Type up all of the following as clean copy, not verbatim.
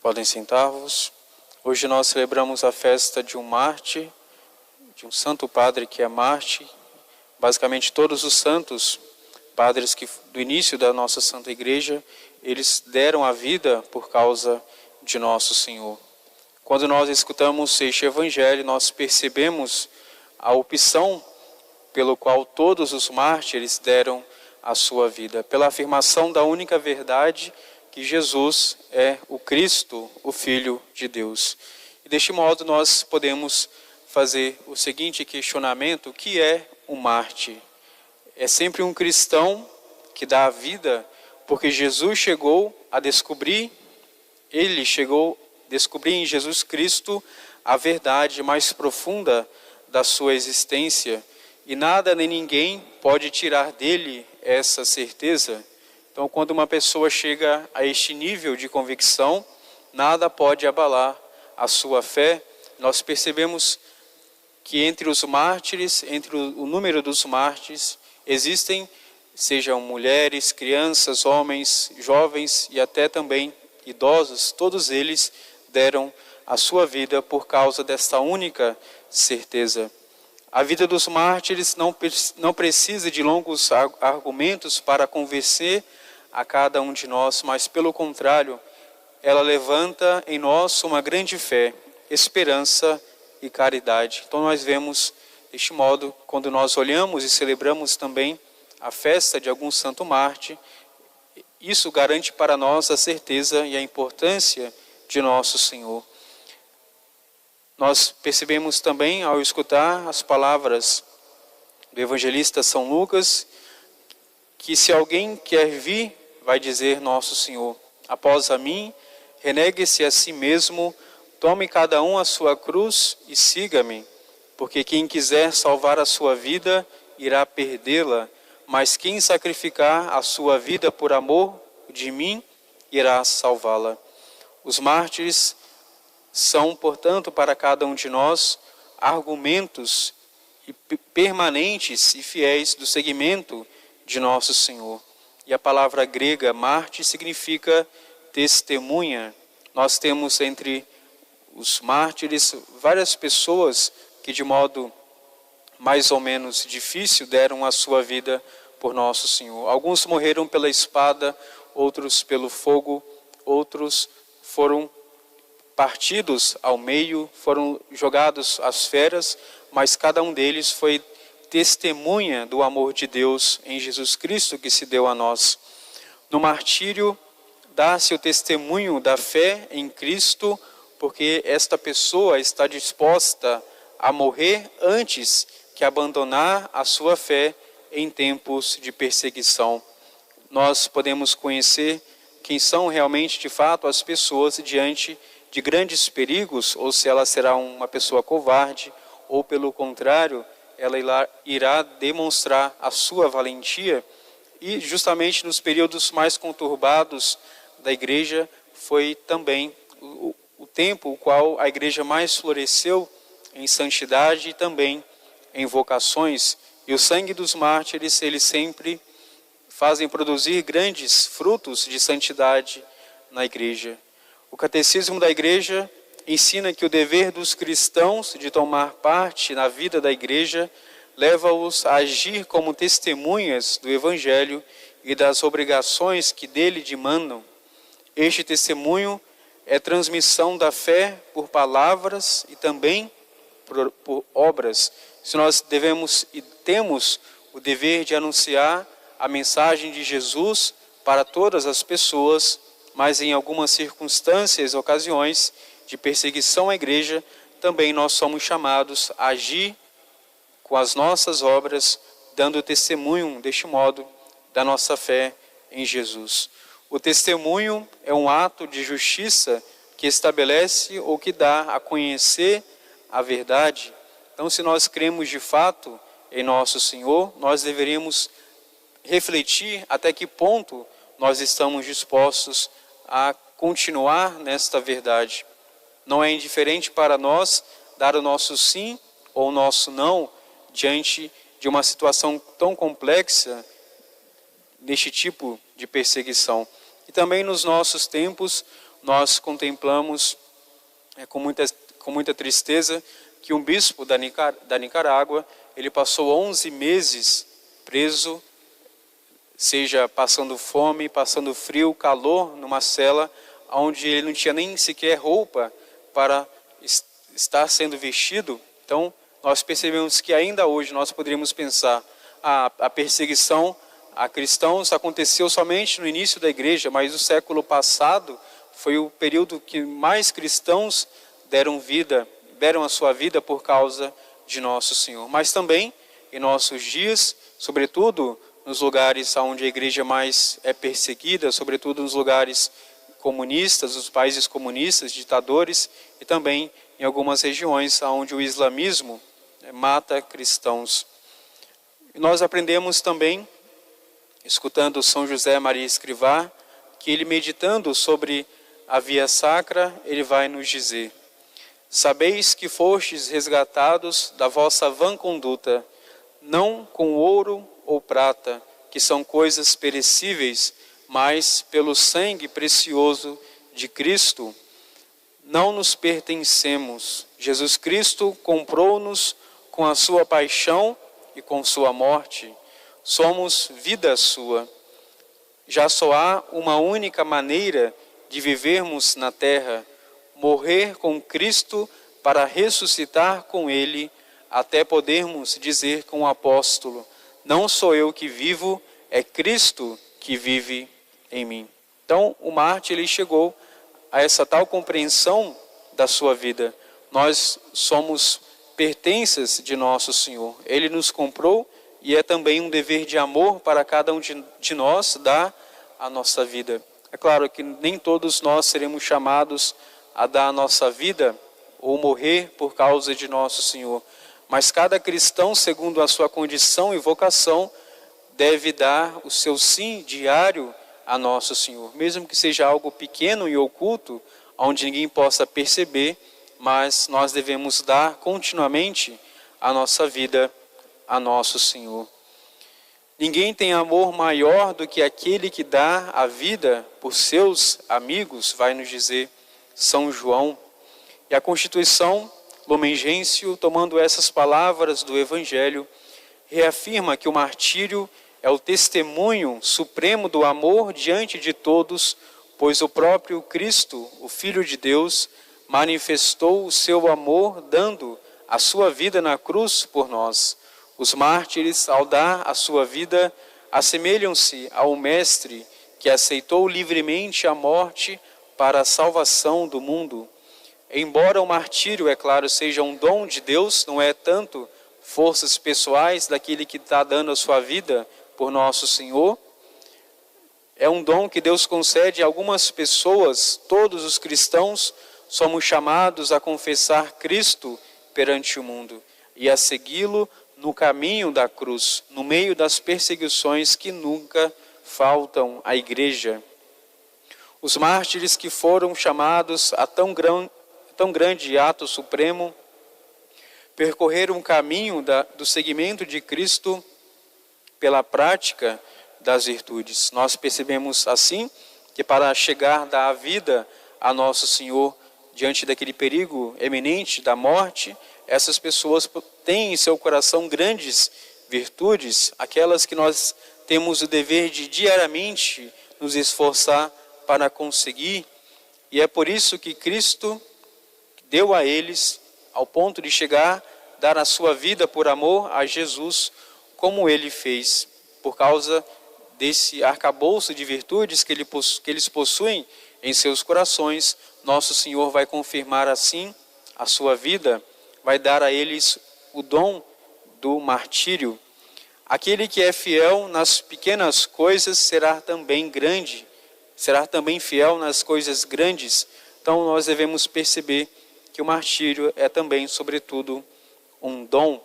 Podem sentar-vos. Hoje nós celebramos a festa de um mártir, de um santo padre que é mártir. Basicamente todos os santos, padres que do início da nossa Santa Igreja, eles deram a vida por causa de nosso Senhor. Quando nós escutamos este Evangelho, nós percebemos a opção pelo qual todos os mártires deram a sua vida, pela afirmação da única verdade, que Jesus é o Cristo, o Filho de Deus. E deste modo nós podemos fazer o seguinte questionamento: o que é um mártir? É sempre um cristão que dá a vida porque Jesus chegou a descobrir, ele chegou a descobrir em Jesus Cristo a verdade mais profunda da sua existência, e nada nem ninguém pode tirar dele essa certeza. Então, quando uma pessoa chega a este nível de convicção, nada pode abalar a sua fé. Nós percebemos que entre os mártires, entre o número dos mártires, existem, sejam mulheres, crianças, homens, jovens e até também idosos, todos eles deram a sua vida por causa desta única certeza. A vida dos mártires não precisa de longos argumentos para convencer a cada um de nós, mas pelo contrário, ela levanta em nós uma grande fé, esperança e caridade. Então nós vemos deste modo, quando nós olhamos e celebramos também a festa de algum santo mártir, isso garante para nós a certeza e a importância de nosso Senhor. Nós percebemos também, ao escutar as palavras do evangelista São Lucas, que se alguém quer vir, vai dizer nosso Senhor, após a mim, renegue-se a si mesmo, tome cada um a sua cruz e siga-me, porque quem quiser salvar a sua vida, irá perdê-la, mas quem sacrificar a sua vida por amor de mim, irá salvá-la. Os mártires são, portanto, para cada um de nós, argumentos permanentes e fiéis do seguimento de nosso Senhor. E a palavra grega mártir significa testemunha. Nós temos entre os mártires várias pessoas que de modo mais ou menos difícil deram a sua vida por nosso Senhor. Alguns morreram pela espada, outros pelo fogo, outros foram partidos ao meio, foram jogados às feras, mas cada um deles foi testemunha do amor de Deus em Jesus Cristo que se deu a nós. No martírio, dá-se o testemunho da fé em Cristo, porque esta pessoa está disposta a morrer antes que abandonar a sua fé em tempos de perseguição. Nós podemos conhecer quem são realmente, de fato, as pessoas diante de grandes perigos, ou se ela será uma pessoa covarde, ou pelo contrário, ela irá demonstrar a sua valentia. E justamente nos períodos mais conturbados da igreja, foi também o tempo o qual a igreja mais floresceu em santidade e também em vocações. E o sangue dos mártires, eles sempre fazem produzir grandes frutos de santidade na igreja. O catecismo da igreja ensina que o dever dos cristãos de tomar parte na vida da igreja leva-os a agir como testemunhas do Evangelho e das obrigações que dele demandam. Este testemunho é transmissão da fé por palavras e também por obras. Se nós devemos e temos o dever de anunciar a mensagem de Jesus para todas as pessoas, mas em algumas circunstâncias, ocasiões de perseguição à igreja, também nós somos chamados a agir com as nossas obras, dando testemunho, deste modo, da nossa fé em Jesus. O testemunho é um ato de justiça que estabelece ou que dá a conhecer a verdade. Então, se nós cremos de fato em nosso Senhor, nós deveríamos refletir até que ponto nós estamos dispostos a continuar nesta verdade. Não é indiferente para nós dar o nosso sim ou o nosso não diante de uma situação tão complexa neste tipo de perseguição. E também nos nossos tempos, nós contemplamos com muita tristeza que um bispo da Nicarágua, ele passou 11 meses preso, seja passando fome, passando frio, calor, numa cela, onde ele não tinha nem sequer roupa para estar sendo vestido. Então, nós percebemos que ainda hoje nós poderíamos pensar a perseguição a cristãos aconteceu somente no início da igreja, mas o século passado foi o período que mais cristãos deram a sua vida por causa de nosso Senhor. Mas também, em nossos dias, sobretudo nos lugares onde a igreja mais é perseguida, sobretudo nos lugares comunistas, os países comunistas, ditadores, e também em algumas regiões onde o islamismo mata cristãos. E nós aprendemos também, escutando São José Maria Escrivá, que ele, meditando sobre a via sacra, ele vai nos dizer: sabeis que fostes resgatados da vossa vã conduta, não com ouro ou prata, que são coisas perecíveis, mas pelo sangue precioso de Cristo. Não nos pertencemos. Jesus Cristo comprou-nos com a sua paixão e com sua morte. Somos vida sua. Já só há uma única maneira de vivermos na terra: morrer com Cristo para ressuscitar com Ele, até podermos dizer com o apóstolo: não sou eu que vivo, é Cristo que vive em mim. Então, o mártir, ele chegou a essa tal compreensão da sua vida. Nós somos pertences de nosso Senhor. Ele nos comprou e é também um dever de amor para cada um de nós dar a nossa vida. É claro que nem todos nós seremos chamados a dar a nossa vida ou morrer por causa de nosso Senhor. Mas cada cristão, segundo a sua condição e vocação, deve dar o seu sim diário a nosso Senhor. Mesmo que seja algo pequeno e oculto, onde ninguém possa perceber, mas nós devemos dar continuamente a nossa vida a nosso Senhor. Ninguém tem amor maior do que aquele que dá a vida por seus amigos, vai nos dizer São João. E a Constituição Lumen Gentium, tomando essas palavras do Evangelho, reafirma que o martírio é o testemunho supremo do amor diante de todos, pois o próprio Cristo, o Filho de Deus, manifestou o seu amor dando a sua vida na cruz por nós. Os mártires, ao dar a sua vida, assemelham-se ao Mestre que aceitou livremente a morte para a salvação do mundo. Embora o martírio, é claro, seja um dom de Deus, não é tanto forças pessoais daquele que está dando a sua vida por nosso Senhor, é um dom que Deus concede a algumas pessoas. Todos os cristãos somos chamados a confessar Cristo perante o mundo e a segui-lo no caminho da cruz, no meio das perseguições que nunca faltam à igreja. Os mártires que foram chamados a tão grande ato supremo percorreram o caminho do seguimento de Cristo pela prática das virtudes. Nós percebemos assim que para chegar da vida a nosso Senhor diante daquele perigo eminente da morte, essas pessoas têm em seu coração grandes virtudes, aquelas que nós temos o dever de diariamente nos esforçar para conseguir, e é por isso que Cristo deu a eles, ao ponto de chegar, dar a sua vida por amor a Jesus, como ele fez, por causa desse arcabouço de virtudes que eles possuem em seus corações. Nosso Senhor vai confirmar assim a sua vida, vai dar a eles o dom do martírio. Aquele que é fiel nas pequenas coisas será também fiel nas coisas grandes. Então nós devemos perceber que o martírio é também, sobretudo, um dom.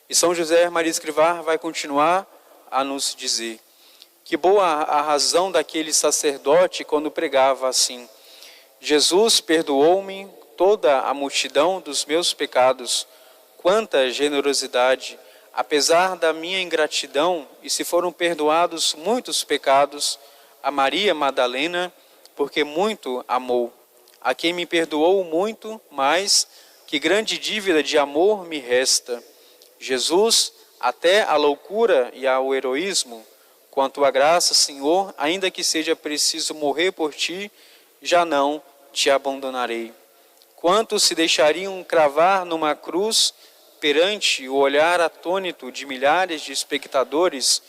E São José Maria Escrivá vai continuar a nos dizer: que boa a razão daquele sacerdote quando pregava assim: Jesus perdoou-me toda a multidão dos meus pecados. Quanta generosidade! Apesar da minha ingratidão, e se foram perdoados muitos pecados, a Maria Madalena porque muito amou. A quem me perdoou muito, mais que grande dívida de amor me resta. Jesus, até a loucura e ao heroísmo, quanto à graça, Senhor, ainda que seja preciso morrer por ti, já não te abandonarei. Quantos se deixariam cravar numa cruz perante o olhar atônito de milhares de espectadores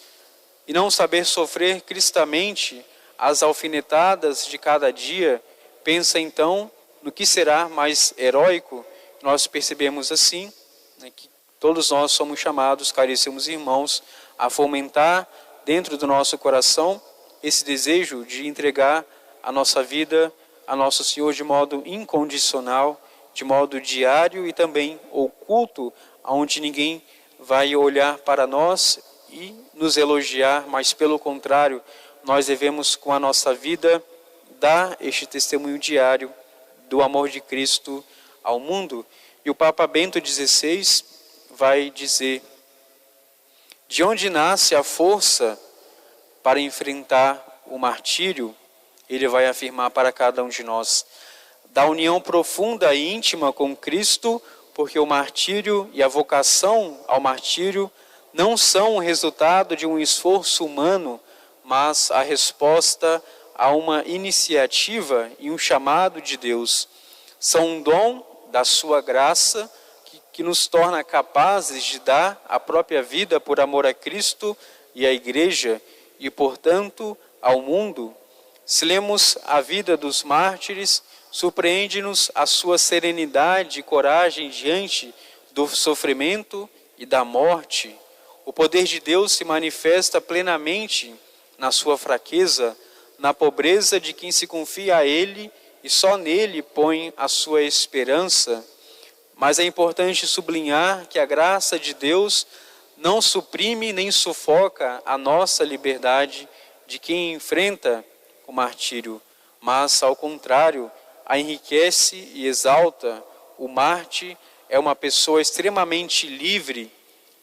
e não saber sofrer cristamente as alfinetadas de cada dia? Pensa então no que será mais heróico. Nós percebemos assim, né, que todos nós somos chamados, caríssimos irmãos, a fomentar dentro do nosso coração esse desejo de entregar a nossa vida a nosso Senhor de modo incondicional, de modo diário e também oculto, onde ninguém vai olhar para nós e nos elogiar, mas pelo contrário, nós devemos com a nossa vida dar este testemunho diário do amor de Cristo ao mundo. E o Papa Bento XVI vai dizer: de onde nasce a força para enfrentar o martírio? Ele vai afirmar para cada um de nós: da união profunda e íntima com Cristo, porque o martírio e a vocação ao martírio não são o resultado de um esforço humano, mas a resposta a uma iniciativa e um chamado de Deus. São um dom da sua graça que nos torna capazes de dar a própria vida por amor a Cristo e à Igreja e, portanto, ao mundo. Se lemos a vida dos mártires, surpreende-nos a sua serenidade e coragem diante do sofrimento e da morte. O poder de Deus se manifesta plenamente na sua fraqueza, na pobreza de quem se confia a Ele e só nele põe a sua esperança. Mas é importante sublinhar que a graça de Deus não suprime nem sufoca a nossa liberdade de quem enfrenta o martírio, mas, ao contrário, a enriquece e exalta. O mártir é uma pessoa extremamente livre,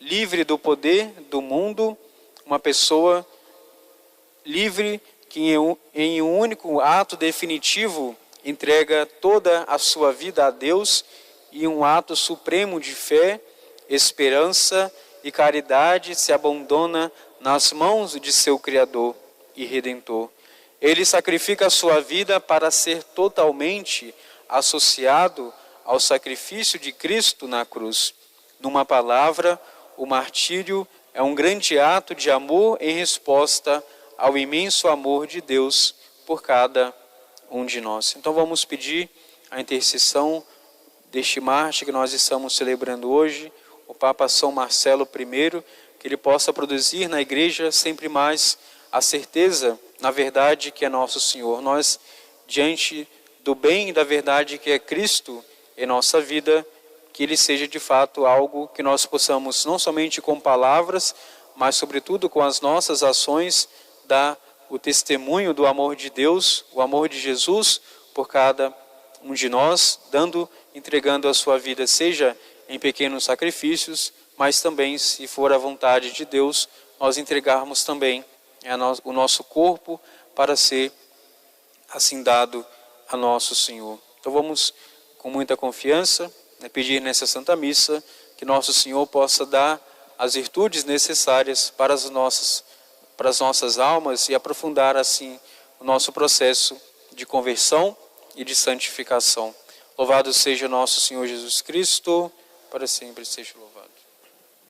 livre do poder do mundo, uma pessoa livre que em um único ato definitivo entrega toda a sua vida a Deus e um ato supremo de fé, esperança e caridade se abandona nas mãos de seu Criador e Redentor. Ele sacrifica a sua vida para ser totalmente associado ao sacrifício de Cristo na cruz. Numa palavra, o martírio é um grande ato de amor em resposta ao imenso amor de Deus por cada um de nós. Então vamos pedir a intercessão deste mártir que nós estamos celebrando hoje, o Papa São Marcelo I, que ele possa produzir na Igreja sempre mais a certeza, na verdade, que é nosso Senhor. Nós, diante do bem e da verdade que é Cristo em nossa vida, que Ele seja de fato algo que nós possamos, não somente com palavras, mas sobretudo com as nossas ações, dar o testemunho do amor de Deus, o amor de Jesus por cada um de nós, entregando a sua vida, seja em pequenos sacrifícios, mas também, se for a vontade de Deus, nós entregarmos também o nosso corpo para ser assim dado a nosso Senhor. Então vamos com muita confiança pedir nessa Santa Missa que nosso Senhor possa dar as virtudes necessárias para as nossas almas e aprofundar assim o nosso processo de conversão e de santificação. Louvado seja nosso Senhor Jesus Cristo, para sempre seja louvado.